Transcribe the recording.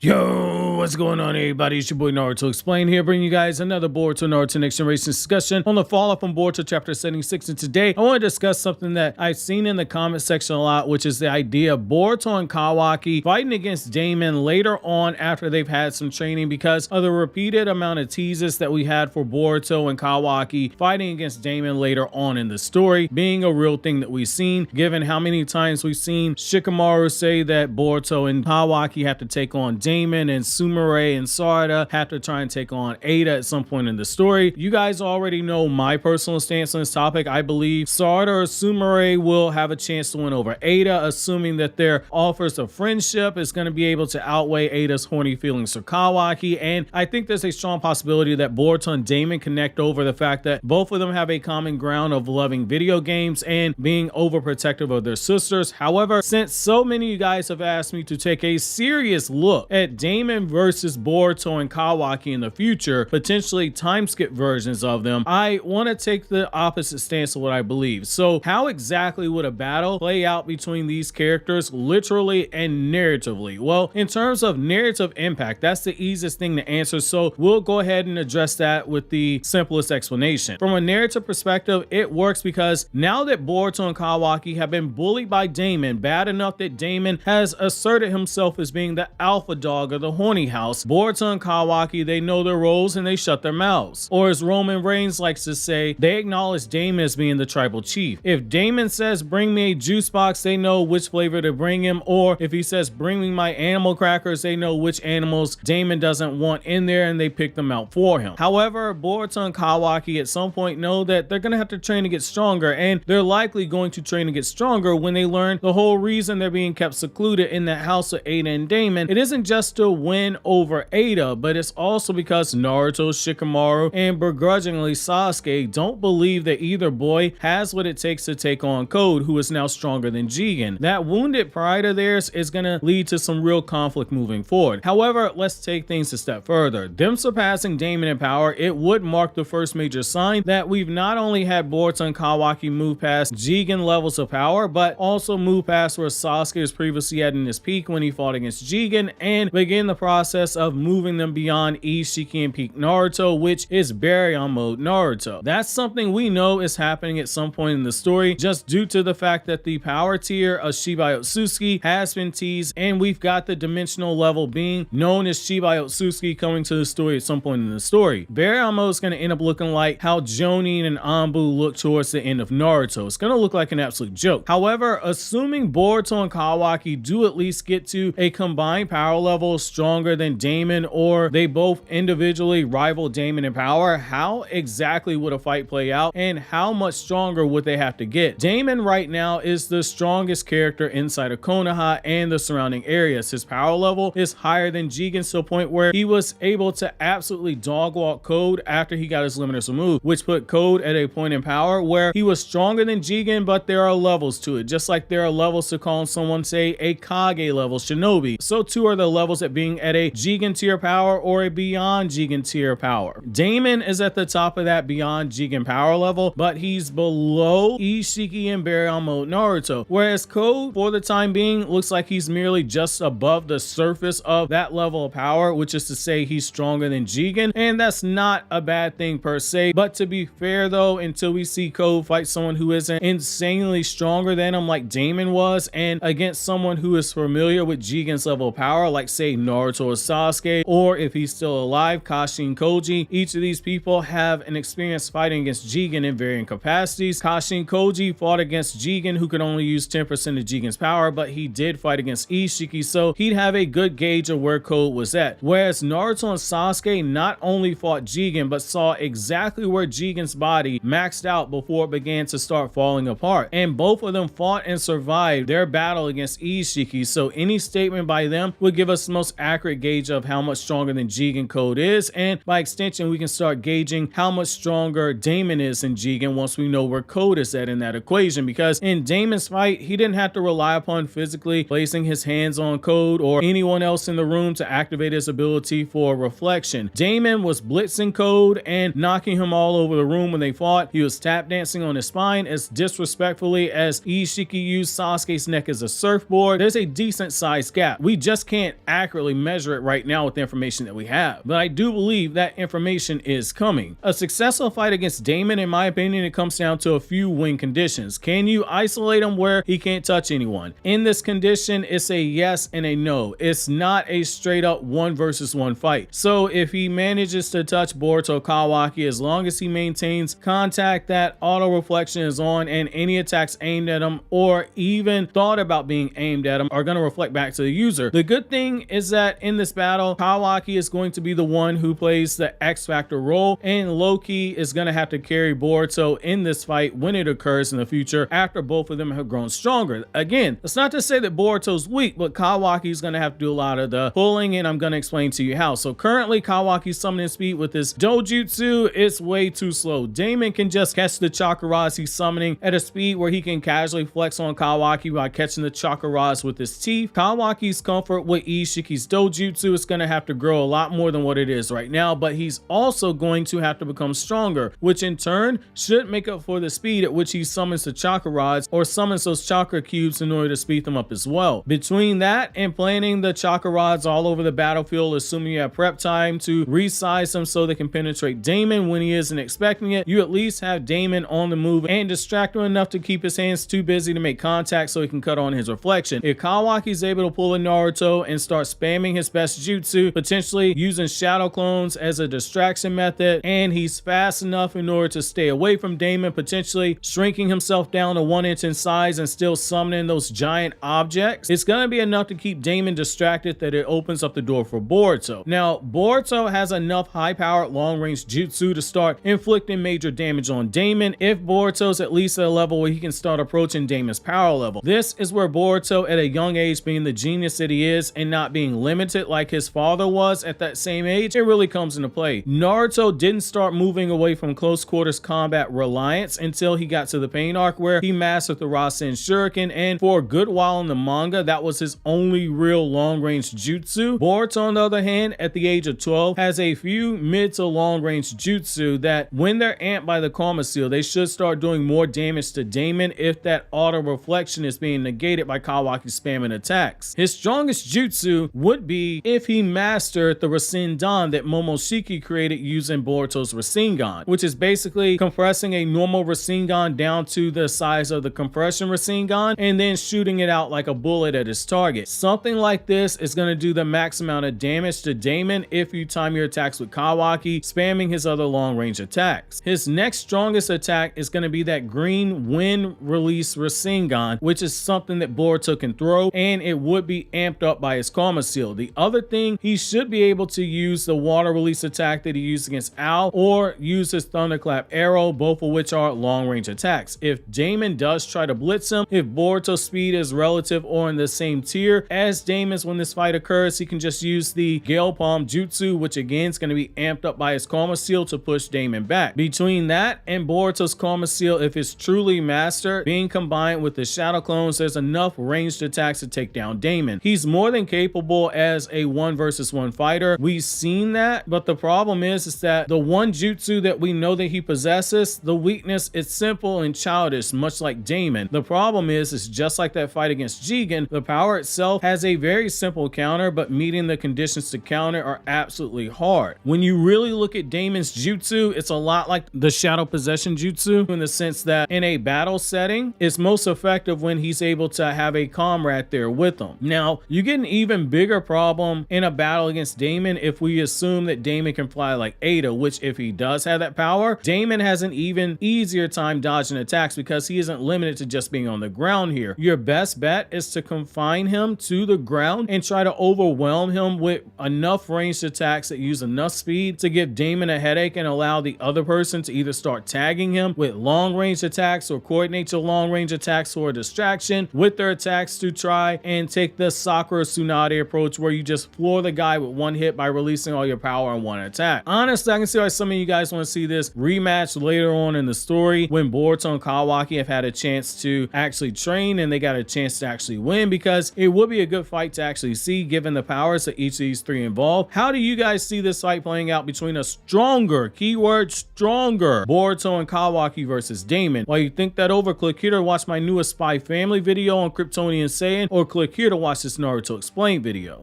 Yo, what's going on, everybody? It's your boy Naruto Explain here, bringing you guys another Boruto Naruto Next Generations discussion on the fallout from Boruto chapter 76. And today, I want to discuss something that I've seen in the comment section a lot, which is the idea of Boruto and Kawaki fighting against Daemon later on after they've had some training, because of the repeated amount of teases that we had for Boruto and Kawaki fighting against Daemon later on in the story being a real thing that we've seen, given how many times we've seen Shikamaru say that Boruto and Kawaki have to take on Daemon, and Sumire and Sarada have to try and take on Ada at some point in the story. You guys already know my personal stance on this topic. I believe Sarada or Sumire will have a chance to win over Ada, assuming that their offers of friendship is going to be able to outweigh Ada's horny feelings for Kawaki. And I think there's a strong possibility that Boruto and Daemon connect over the fact that both of them have a common ground of loving video games and being overprotective of their sisters. However, since so many of you guys have asked me to take a serious look at Daemon versus Boruto and Kawaki in the future, potentially time skip versions of them, I want to take the opposite stance of what I believe. So how exactly would a battle play out between these characters, literally and narratively? Well, in terms of narrative impact, that's the easiest thing to answer, so we'll go ahead and address that with the simplest explanation. From a narrative perspective, it works because now that Boruto and Kawaki have been bullied by Daemon bad enough that Daemon has asserted himself as being the alpha dog of the horny house, Boruto and Kawaki, they know their roles and they shut their mouths. Or as Roman Reigns likes to say, they acknowledge Daemon as being the tribal chief. If Daemon says bring me a juice box, they know which flavor to bring him, or if he says bring me my animal crackers, they know which animals Daemon doesn't want in there and they pick them out for him. However, Boruto and Kawaki at some point know that they're going to have to train to get stronger, and they're likely going to train to get stronger when they learn the whole reason they're being kept secluded in the house of Ada and Daemon. It isn't just to win over Ada, but it's also because Naruto, Shikamaru, and begrudgingly Sasuke don't believe that either boy has what it takes to take on Code, who is now stronger than Jigen. That wounded pride of theirs is going to lead to some real conflict moving forward. However, let's take things a step further. Them surpassing Daemon in power, it would mark the first major sign that we've not only had Boruto and Kawaki move past Jigen levels of power, but also move past where Sasuke was previously at in his peak when he fought against Jigen, and begin the process of moving them beyond Ishiki and peak Naruto, which is Baryon mode Naruto. That's something we know is happening at some point in the story, just due to the fact that the power tier of Shiba Otsuki has been teased, and we've got the dimensional level being known as Shiba Otsuki coming to the story at some point in the story. Baryon mode is going to end up looking like how Jonin and Anbu look towards the end of Naruto. It's going to look like an absolute joke. However, assuming Boruto and Kawaki do at least get to a combined power level stronger than Daemon, or they both individually rival Daemon in power, how exactly would a fight play out and how much stronger would they have to get? Daemon right now is the strongest character inside of Konoha and the surrounding areas. His power level is higher than Jigen's to a point where he was able to absolutely dog walk Code after he got his limiters removed, which put Code at a point in power where he was stronger than Jigen, but there are levels to it. Just like there are levels to calling someone, say, a Kage level shinobi, so too are the levels at being at a Jigen tier power or a beyond Jigen tier power. Daemon is at the top of that beyond Jigen power level, but he's below Ishiki and Baryon mode Naruto, whereas Code, for the time being, looks like he's merely just above the surface of that level of power, which is to say he's stronger than Jigen, and that's not a bad thing per se. But to be fair though, until we see Code fight someone who isn't insanely stronger than him like Daemon was, and against someone who is familiar with Jigen's level of power, like say Naruto or Sasuke, or if he's still alive, Kashi and Koji, each of these people have an experience fighting against Jigen in varying capacities. Kashi and Koji fought against Jigen, who could only use 10% of Jigen's power, but he did fight against Ishiki, so he'd have a good gauge of where Code was at. Whereas Naruto and Sasuke not only fought Jigen, but saw exactly where Jigen's body maxed out before it began to start falling apart, and both of them fought and survived their battle against Ishiki, so any statement by them would give us the most accurate gauge of how much stronger than Jigen Code is, and by extension we can start gauging how much stronger Daemon is than Jigen once we know where Code is at in that equation, because in Daemon's fight he didn't have to rely upon physically placing his hands on Code or anyone else in the room to activate his ability for reflection. Daemon was blitzing Code and knocking him all over the room when they fought. He was tap dancing on his spine as disrespectfully as Ishiki used Sasuke's neck as a surfboard. There's a decent sized gap. We just can't accurately measure it it right now with the information that we have, but I do believe that information is coming. A successful fight against Daemon, in my opinion, it comes down to a few win conditions. Can you isolate him where he can't touch anyone? In this condition, it's a yes and a no. It's not a straight up 1 versus 1 fight. So if he manages to touch Boruto Kawaki, as long as he maintains contact, that auto reflection is on, and any attacks aimed at him or even thought about being aimed at him are going to reflect back to the user. The good thing is that in this battle, Kawaki is going to be the one who plays the X Factor role, and Loki is going to have to carry Boruto in this fight when it occurs in the future after both of them have grown stronger. Again, it's not to say that Boruto's weak, but Kawaki is going to have to do a lot of the pulling, and I'm going to explain to you how. So currently Kawaki's summoning speed with his dojutsu is way too slow. Daemon can just catch the chakra rods he's summoning at a speed where he can casually flex on Kawaki by catching the chakra rods with his teeth. Kawaki's comfort with Ishiki's dojutsu is going to have to grow a lot more than what it is right now, but he's also going to have to become stronger, which in turn should make up for the speed at which he summons the chakra rods or summons those chakra cubes in order to speed them up as well. Between that and planting the chakra rods all over the battlefield, assuming you have prep time to resize them so they can penetrate Daemon when he isn't expecting it, you at least have Daemon on the move and distract him enough to keep his hands too busy to make contact so he can cut on his reflection. If Kawaki's able to pull a Naruto and start spamming his best jutsu, potentially using shadow clones as a distraction method, and he's fast enough in order to stay away from Daemon, potentially shrinking himself down to 1 inch in size and still summoning those giant objects, it's going to be enough to keep Daemon distracted that it opens up the door for Boruto. Now, Boruto has enough high-powered long-range jutsu to start inflicting major damage on Daemon if Boruto's at least at a level where he can start approaching Daemon's power level. This is where Boruto, at a young age, being the genius that he is and not being limited like his father was at that same age, it really comes into play. Naruto didn't start moving away from close quarters combat reliance until he got to the Pain arc, where he mastered the Rasen Shuriken, and for a good while in the manga, that was his only real long-range jutsu. Boruto, on the other hand, at the age of 12, has a few mid to long-range jutsu that, when they're amped by the Karma Seal, they should start doing more damage to Daemon if that auto reflection is being negated by Kawaki spamming attacks. His strongest jutsu would be if he mastered the Rasengan that Momoshiki created using Boruto's Rasengan, which is basically compressing a normal Rasengan down to the size of the compression Rasengan and then shooting it out like a bullet at his target. Something like this is going to do the max amount of damage to Daemon if you time your attacks with Kawaki, spamming his other long-range attacks. His next strongest attack is going to be that green wind release Rasengan, which is something that Boruto can throw, and it would be amped up by his Karma Seal. The other thing, he should be able to use the water release attack that he used against Al, or use his Thunderclap arrow, both of which are long-range attacks. If Daemon does try to blitz him, if Boruto's speed is relative or in the same tier as Daemon's when this fight occurs, he can just use the Gale Palm Jutsu, which again is going to be amped up by his Karma Seal to push Daemon back. Between that and Boruto's Karma Seal, if it's truly mastered, being combined with the Shadow Clones, there's enough ranged attacks to take down Daemon. He's more than capable as a 1 versus 1 fighter. We've seen that, but the problem is that the one jutsu that we know that he possesses, the weakness, it's simple and childish, much like Daemon. The problem is just like that fight against Jigen, the power itself has a very simple counter, but meeting the conditions to counter are absolutely hard. When you really look at Daemon's jutsu, it's a lot like the Shadow Possession Jutsu, in the sense that in a battle setting, it's most effective when he's able to have a comrade there with him. Now, you get an even bigger problem in a battle against Daemon if we assume that Daemon can fly like Ada, which if he does have that power, Daemon has an even easier time dodging attacks because he isn't limited to just being on the ground here. Your best bet is to confine him to the ground and try to overwhelm him with enough ranged attacks that use enough speed to give Daemon a headache and allow the other person to either start tagging him with long range attacks or coordinate your long range attacks for a distraction with their attacks to try and take the Sakura Tsunade approach, where you just floor the guy with one hit by releasing all your power in one attack. Honestly, I can see why some of you guys want to see this rematch later on in the story when Boruto and Kawaki have had a chance to actually train and they got a chance to actually win, because it would be a good fight to actually see given the powers that each of these three involve. How do you guys see this fight playing out between a stronger, keyword stronger, Boruto and Kawaki versus Daemon? While you think that over, click here to watch my newest Spy Family video on KRYPTONIAN SAIYAN, or click here to watch this Naruto Explained video.